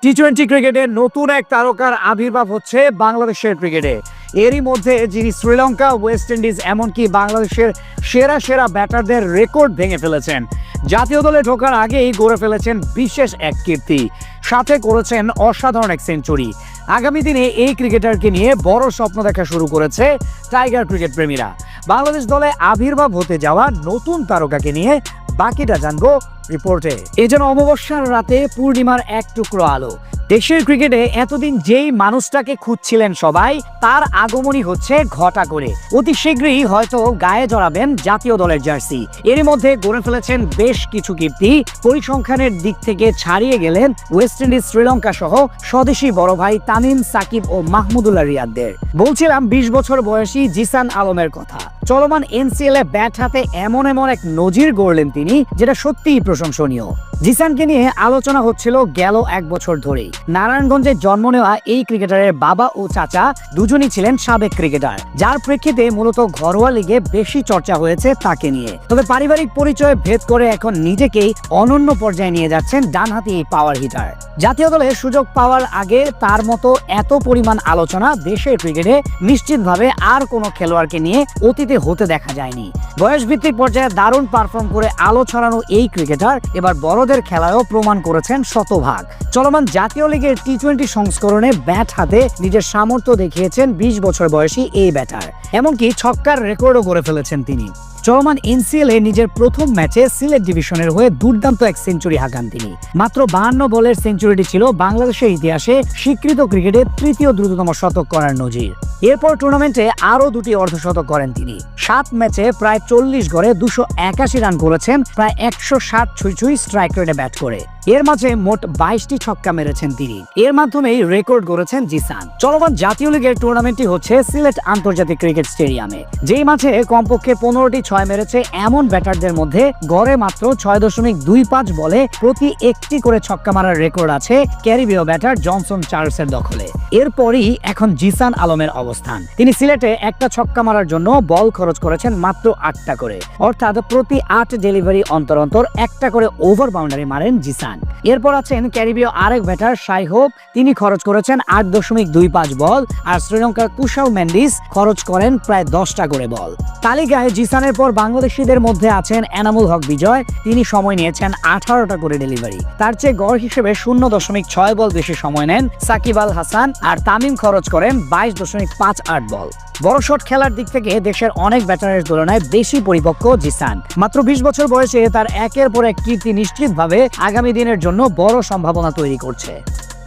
টি-20 ক্রিকেটে নতুন এক তারকার আবির্ভাব হচ্ছে বাংলাদেশের ক্রিকেটে। এরই মধ্যে যিনি শ্রীলঙ্কা, ওয়েস্ট ইন্ডিজ এমনকি বাংলাদেশের সেরা সেরা ব্যাটারদের রেকর্ড ভেঙে ফেলেছেন। জাতীয় দলে ঢোকার আগেই গড়ে ফেলেছেন বিশেষ এক কীর্তি, সাথে করেছেন অসাধারণ এক সেঞ্চুরি। আগামী দিনে এই ক্রিকেটারকে নিয়ে বড় স্বপ্ন দেখা শুরু করেছে টাইগার ক্রিকেট প্রেমীরা। বাংলাদেশ দলে আবির্ভাব হতে যাওয়া নতুন তারকাকে নিয়ে বাকিটা জানবো রিপোর্টে। এ যেন অমাবস্যার রাতে পূর্ণিমার এক টুকরো আলো। দেশের ক্রিকেটে এতদিন যেই মানুষটাকে খুঁজছিলেন সবাই, তার আগমনই হচ্ছে ঘটা করে। অতি শীঘ্রই হয়তো গায়ে জড়াবেন জাতীয় দলের জার্সি। এরই মধ্যে গড়ে ফেলেছেন বেশ কিছু কীর্তি। পরিসংখ্যানের দিক থেকে ছাড়িয়ে গেলেন ওয়েস্ট ইন্ডিজ, শ্রীলঙ্কা সহ স্বদেশী বড় ভাই তামিম, সাকিব ও মাহমুদুল্লাহ রিয়াদদের। বলছিলাম 20 বছর বয়সী জিসান আলমের কথা। চলমান এনসিএল এ ব্যাট হাতে এমন এক নজির গড়লেন তিনি, যেটা সত্যিই প্রশংসনীয়। জিসানকে নিয়ে আলোচনা হচ্ছিল গেল 1 বছর ধরেই। নারায়ণগঞ্জে জন্ম নেওয়া এই ক্রিকেটারের বাবা ও চাচা দুজনই ছিলেন সাবেক ক্রিকেটার, যার প্রেক্ষিতে মূলত ঘরোয়া লিগে বেশি চর্চা হয়েছে তাকে নিয়ে। তবে পারিবারিক পরিচয় ভেদ করে এখন নিজেকেই অনন্য পর্যায়ে নিয়ে যাচ্ছেন ডানহাতি এই পাওয়ার হিটার। জাতীয় দলে সুযোগ পাওয়ার আগে তার মতো এত পরিমাণ আলোচনা দেশের ক্রিকেটে নিশ্চিতভাবে আর কোনো খেলোয়াড়কে নিয়ে অতীতে হতে দেখা যায়নি। বয়সভিত্তিক পর্যায়ে দারুণ পারফর্ম করে আলো ছড়ানো এই ক্রিকেটার এবার বড়দের খেলায়ও প্রমাণ করেছেন শতভাগ। চলমান জাতীয় লিগের টি-20 সংস্করণে ব্যাট হাতে নিজের সামর্থ্য দেখিয়েছেন 20 বছর বয়সী এই ব্যাটার। এমনকি ছক্কার রেকর্ডও গড়ে ফেলেছেন তিনি। চলমান এনসিএল এ নিজের প্রথম ম্যাচে সিলেট ডিভিশনের হয়ে দুর্দান্ত এক সেঞ্চুরি হাঁকান তিনি। মাত্র 52 বলের সেঞ্চুরিটি ছিল বাংলাদেশের ইতিহাসে স্বীকৃত ক্রিকেটে তৃতীয় দ্রুততম শতক করার নজির। এরপর টুর্নামেন্টে আরও 2টি অর্ধশতক করেন তিনি। 7 ম্যাচে প্রায় 40 গড়ে 281 রান করেছেন, প্রায় 160 ছুঁই স্ট্রাইক রেটে ব্যাট করে। এর মাঝে মোট 22টি ছক্কা মেরেছেন তিনি। এর মাধ্যমেই রেকর্ড গড়েছেন জিসান। চলমান জাতীয় লিগের টুর্নামেন্টটি হচ্ছে সিলেট আন্তর্জাতিক ক্রিকেট স্টেডিয়ামে। যেই মাঠে কমপক্ষে 15টি 6 মেরেছে এমন ব্যাটারদের মধ্যে গড়ে মাত্র 6.25 বলে প্রতি 1টি করে ছক্কা মারার রেকর্ড আছে ক্যারিবীয় ব্যাটার জনসন চার্লসের দখলে। এরপরই এখন জিসান আলমের অবস্থান। তিনি সিলেটে একটা ছক্কা মারার জন্য বল খরচ করেছেন মাত্র 8টা করে, অর্থাৎ প্রতি 8 ডেলিভারি অন্তর অন্তর একটা করে ওভার বাউন্ডারি মারেন জিসান। এরপর আছেন ক্যারিবীয় আরেক ব্যাটার শাই হোপ, তিনি খরচ করেছেন 8.25 বল, আর শ্রীলঙ্কার কুশাল মেন্ডিস খরচ করেন প্রায় 10টা করে বল। তালিকায় জিসানের পর বাংলাদেশিদের মধ্যে আছেন এনামুল হক বিজয়, তিনি সময় নিয়েছেন 18টা করে ডেলিভারি। তার চেয়ে গড় হিসেবে 0.6 বল বেশি সময় নেন সাকিব আল হাসান, আর তামিম খরচ করেন 22.58 বল। বড় শট খেলার দিক থেকে দেশের অনেক ব্যাটারের তুলনায় বেশি পরিপক্ক জিসান। মাত্র 20 বছর বয়সে তার একের পর এক কীর্তি নিশ্চিতভাবে আগামী দিনের জন্য বড় সম্ভাবনা তৈরি করছে।